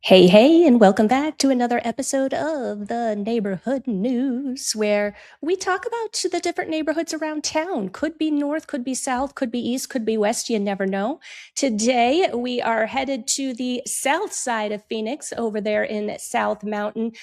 Hey, hey, and welcome back to another episode of the Neighborhood News, where we talk about the different neighborhoods around town. Could be north, could be south, could be east, could be west, you never know. Today, we are headed to the south side of Phoenix, over there in South Mountain,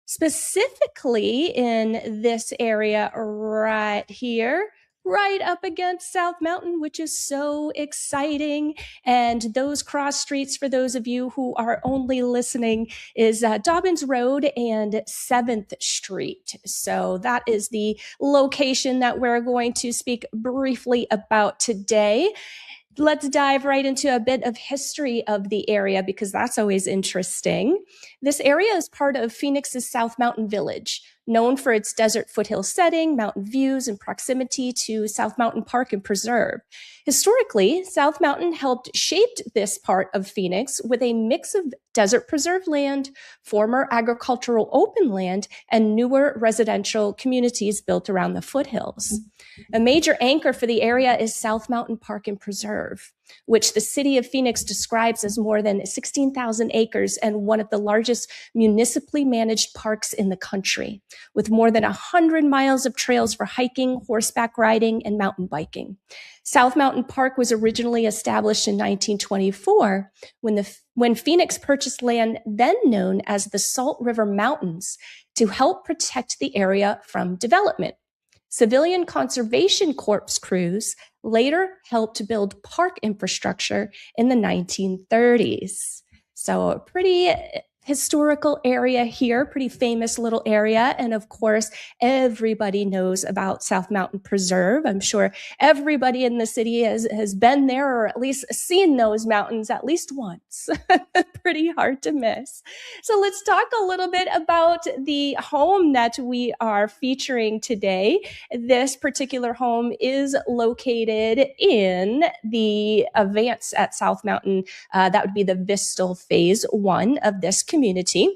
specifically in this area right here. Right up against South Mountain, which is so exciting. And those cross streets, for those of you who are only listening, is Dobbins Road and 7th Street. So that is the location that we're going to speak briefly about today. Let's dive right into a bit of history of the area because that's always interesting. This area is part of Phoenix's South Mountain Village, known for its desert foothill setting, mountain views, and proximity to South Mountain Park and Preserve. Historically, South Mountain helped shape this part of Phoenix with a mix of desert preserve land, former agricultural open land, and newer residential communities built around the foothills. A major anchor for the area is South Mountain Park and Preserve, which the city of Phoenix describes as more than 16,000 acres and one of the largest municipally managed parks in the country, with more than 100 miles of trails for hiking, horseback riding, and mountain biking. South Mountain Park was originally established in 1924 when Phoenix purchased land then known as the Salt River Mountains to help protect the area from development. Civilian Conservation Corps crews later helped build park infrastructure in the 1930s. So a pretty historical area here, pretty famous little area. And of course, everybody knows about South Mountain Preserve. I'm sure everybody in the city has been there or at least seen those mountains at least once. Pretty hard to miss. So let's talk a little bit about the home that we are featuring today. This particular home is located in the Avance at South Mountain. That would be the Vistal Phase 1 of this community.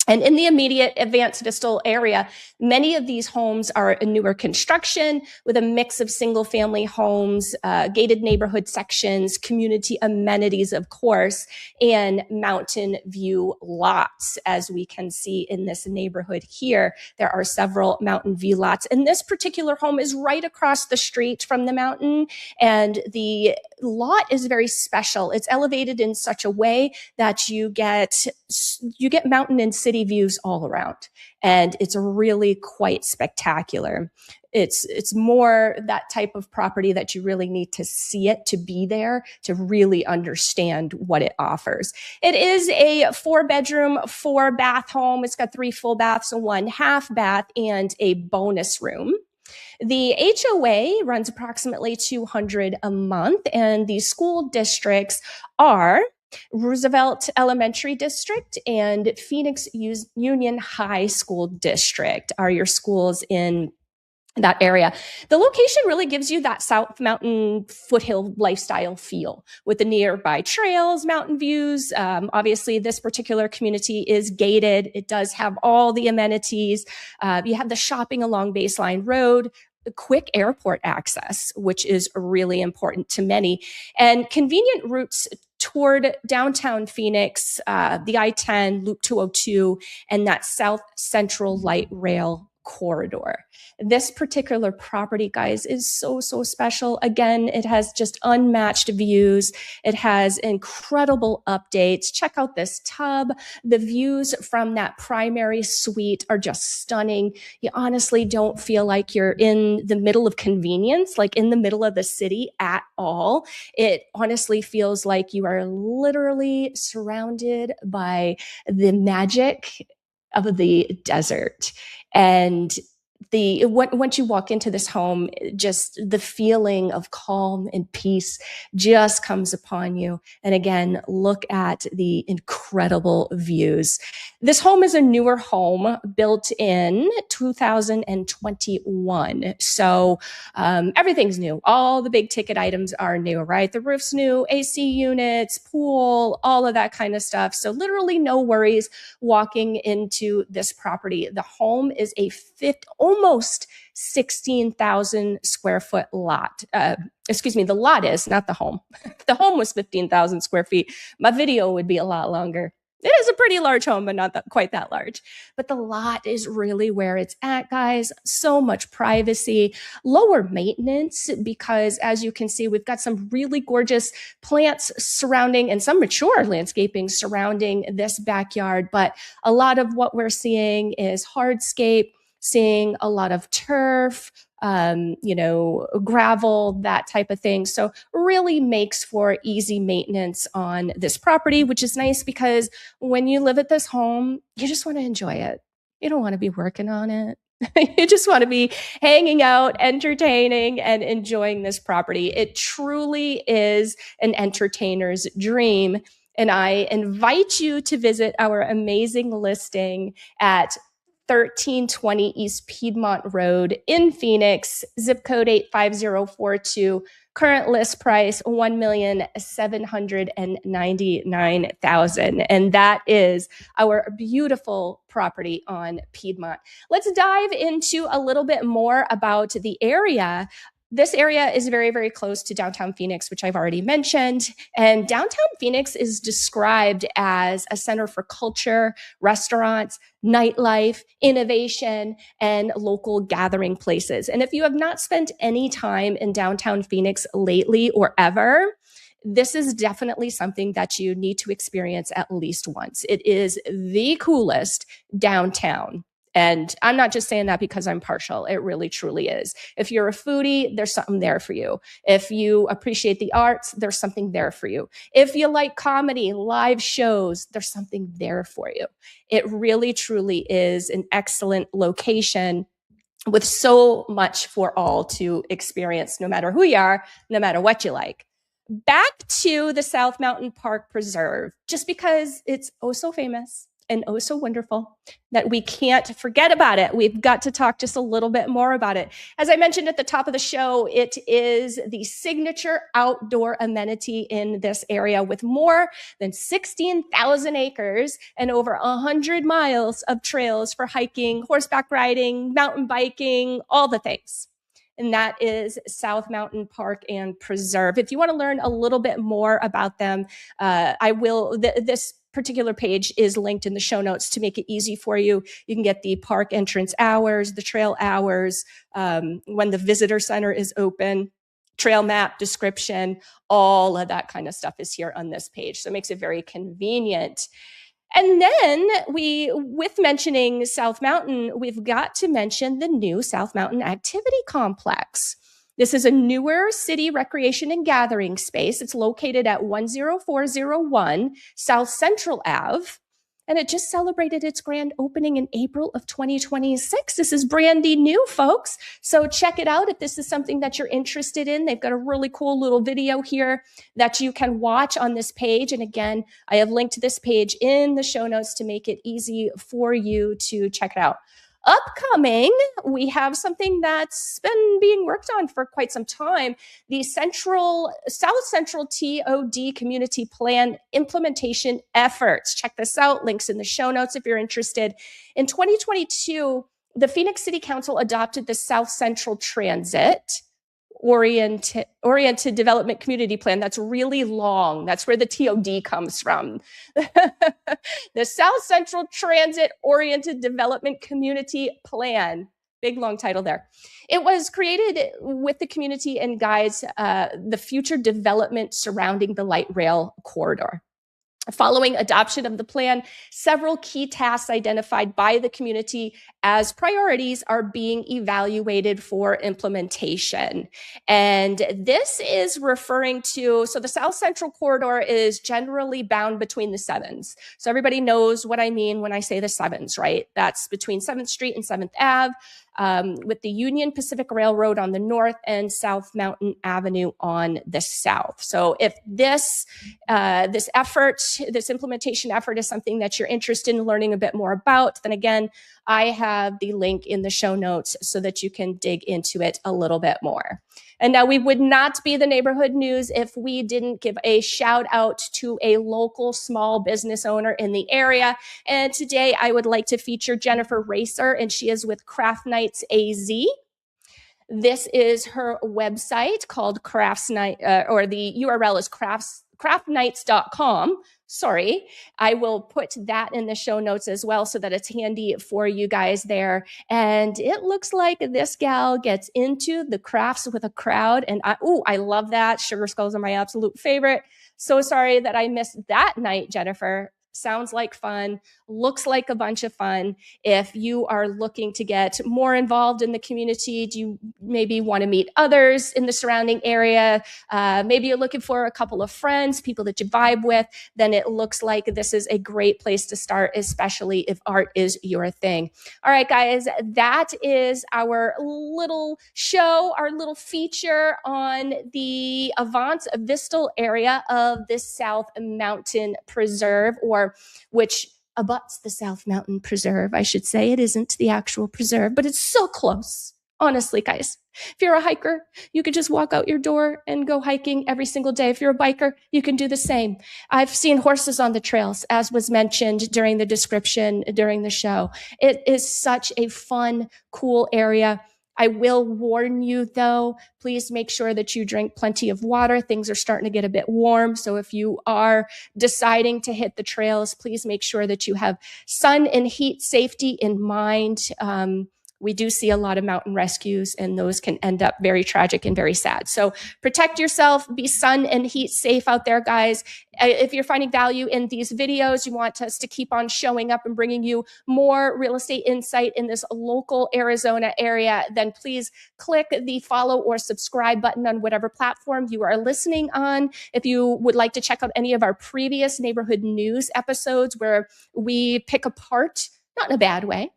And in the immediate Avance Vistal area, many of these homes are a newer construction with a mix of single-family homes, gated neighborhood sections, community amenities, of course, and mountain view lots. As we can see in this neighborhood here, there are several mountain view lots. And this particular home is right across the street from the mountain, and the lot is very special. It's elevated in such a way that you get mountain and city views all around, and it's really quite spectacular. It's more that type of property that you really need to see it to be there to really understand what it offers. It is a 4-bedroom, 4-bath home. It's got 3 full baths and 1 half bath and a bonus room. The HOA runs approximately $200 a month, and the school districts are Roosevelt Elementary District and Phoenix Union High School District are your schools in that area. The location really gives you that South Mountain foothill lifestyle feel with the nearby trails, mountain views. Obviously, this particular community is gated. It does have all the amenities. You have the shopping along Baseline Road, the quick airport access, which is really important to many, and convenient routes toward downtown Phoenix, the I-10, Loop 202, and that South Central Light Rail corridor. This particular property, guys, is so special. Again, it has just unmatched views. It has incredible updates. Check out this tub. The views from that primary suite are just stunning. You honestly don't feel like you're in the middle of convenience, like in the middle of the city at all. It honestly feels like you are literally surrounded by the magic of the desert. And once you walk into this home, just the feeling of calm and peace just comes upon you. And again, look at the incredible views. This home is a newer home built in 2021. So everything's new. All the big ticket items are new, right? The roof's new, AC units, pool, all of that kind of stuff. So literally no worries walking into this property. The home is a almost 16,000 square foot lot. The lot is, not the home. The home was 15,000 square feet. My video would be a lot longer. It is a pretty large home, but not quite that large. But the lot is really where it's at, guys. So much privacy, lower maintenance, because as you can see, we've got some really gorgeous plants surrounding and some mature landscaping surrounding this backyard. But a lot of what we're seeing is hardscape, seeing a lot of turf, gravel, that type of thing. So really makes for easy maintenance on this property, which is nice because when you live at this home, you just want to enjoy it. You don't want to be working on it. You just want to be hanging out, entertaining, and enjoying this property. It truly is an entertainer's dream. And I invite you to visit our amazing listing at 1320 East Piedmont Road in Phoenix, zip code 85042. Current list price $1,799,000, and that is our beautiful property on Piedmont. Let's dive into a little bit more about the area. This area is very, very close to downtown Phoenix, which I've already mentioned. And downtown Phoenix is described as a center for culture, restaurants, nightlife, innovation, and local gathering places. And if you have not spent any time in downtown Phoenix lately or ever, this is definitely something that you need to experience at least once. It is the coolest downtown. And I'm not just saying that because I'm partial. It really, truly is. If you're a foodie, there's something there for you. If you appreciate the arts, there's something there for you. If you like comedy, live shows, there's something there for you. It really, truly is an excellent location with so much for all to experience, no matter who you are, no matter what you like. Back to the South Mountain Park Preserve, just because it's oh so famous and oh so wonderful that we can't forget about it. We've got to talk just a little bit more about it. As I mentioned at the top of the show, it is the signature outdoor amenity in this area with more than 16,000 acres and over 100 miles of trails for hiking, horseback riding, mountain biking, all the things. And that is South Mountain Park and Preserve. If you want to learn a little bit more about them, I will. This particular page is linked in the show notes to make it easy for you. You can get the park entrance hours, the trail hours, when the visitor center is open, trail map, description, all of that kind of stuff is here on this page. So it makes it very convenient. And then with mentioning South Mountain, we've got to mention the new South Mountain Activity Complex. This is a newer city recreation and gathering space. It's located at 10401 South Central Ave. And it just celebrated its grand opening in April of 2026. This is brandy new, folks. So check it out if this is something that you're interested in. They've got a really cool little video here that you can watch on this page. And again, I have linked to this page in the show notes to make it easy for you to check it out. Upcoming, we have something that's been being worked on for quite some time, the South Central TOD Community Plan implementation efforts. Check this out, links in the show notes if you're interested. In 2022, the Phoenix City Council adopted the South Central Transit oriented development community plan. That's really long. That's where the TOD comes from. The South Central Transit Oriented Development Community Plan. Big long title there. It was created with the community and guides the future development surrounding the light rail corridor. Following adoption of the plan, several key tasks identified by the community as priorities are being evaluated for implementation. And this is referring to, so the South Central Corridor is generally bound between the sevens. So everybody knows what I mean when I say the sevens, right? That's between 7th Street and 7th Ave. With the Union Pacific Railroad on the north and South Mountain Avenue on the south. So if this implementation effort is something that you're interested in learning a bit more about, then again, I have the link in the show notes so that you can dig into it a little bit more. And now we would not be the neighborhood news if we didn't give a shout out to a local small business owner in the area. And today I would like to feature Jennifer Racer, and she is with Craft Nights AZ. This is her website called Crafts Night, or the URL is craftnights.com. Sorry, I will put that in the show notes as well so that it's handy for you guys there. And it looks like this gal gets into the crafts with a crowd. And I love that. Sugar skulls are my absolute favorite. So sorry that I missed that night, Jennifer. Sounds like fun, looks like a bunch of fun. If you are looking to get more involved in the community, do you maybe want to meet others in the surrounding area? Maybe you're looking for a couple of friends, people that you vibe with, then it looks like this is a great place to start, especially if art is your thing. All right, guys, that is our little show, our little feature on the Avance Vistal area of the South Mountain Preserve, or which abuts the South Mountain Preserve, I should say. It isn't the actual preserve, but it's so close. Honestly, guys, if you're a hiker, you could just walk out your door and go hiking every single day. If you're a biker, you can do the same. I've seen horses on the trails, as was mentioned during the description during the show. It is such a fun, cool area. I will warn you, though, please make sure that you drink plenty of water. Things are starting to get a bit warm. So if you are deciding to hit the trails, please make sure that you have sun and heat safety in mind. We do see a lot of mountain rescues, and those can end up very tragic and very sad. So protect yourself, be sun and heat safe out there, guys. If you're finding value in these videos, you want us to keep on showing up and bringing you more real estate insight in this local Arizona area, then please click the follow or subscribe button on whatever platform you are listening on. If you would like to check out any of our previous neighborhood news episodes where we pick apart, not in a bad way,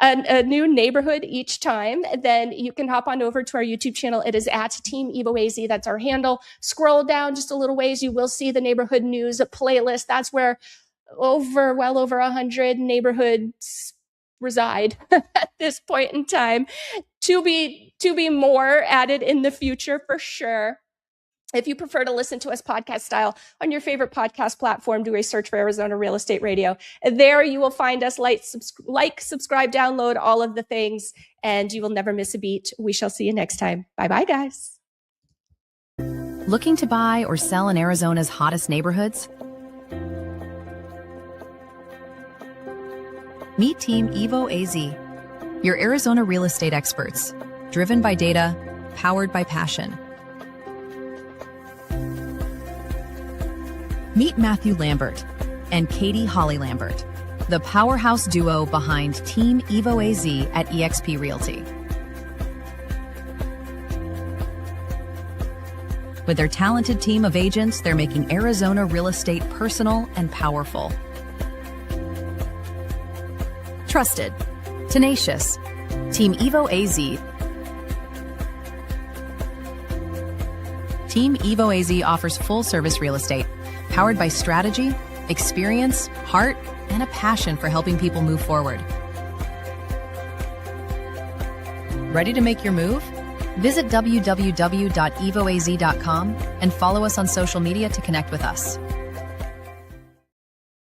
a new neighborhood each time, then you can hop on over to our YouTube channel. It is at Team EvoAZ. That's our handle. Scroll down just a little ways. You will see the neighborhood news playlist. That's where well over 100 neighborhoods reside at this point in time. To be more added in the future for sure. If you prefer to listen to us podcast style on your favorite podcast platform, do a search for Arizona Real Estate Radio. There you will find us, like, subscribe, download, all of the things, and you will never miss a beat. We shall see you next time. Bye-bye, guys. Looking to buy or sell in Arizona's hottest neighborhoods? Meet Team EvoAZ, your Arizona real estate experts, driven by data, powered by passion. Meet Matthew Lambert and Halle Lambert, the powerhouse duo behind Team EvoAZ at eXp Realty. With their talented team of agents, they're making Arizona real estate personal and powerful. Trusted, tenacious, Team EvoAZ. Team EvoAZ offers full-service real estate, powered by strategy, experience, heart, and a passion for helping people move forward. Ready to make your move? Visit www.evoaz.com and follow us on social media to connect with us.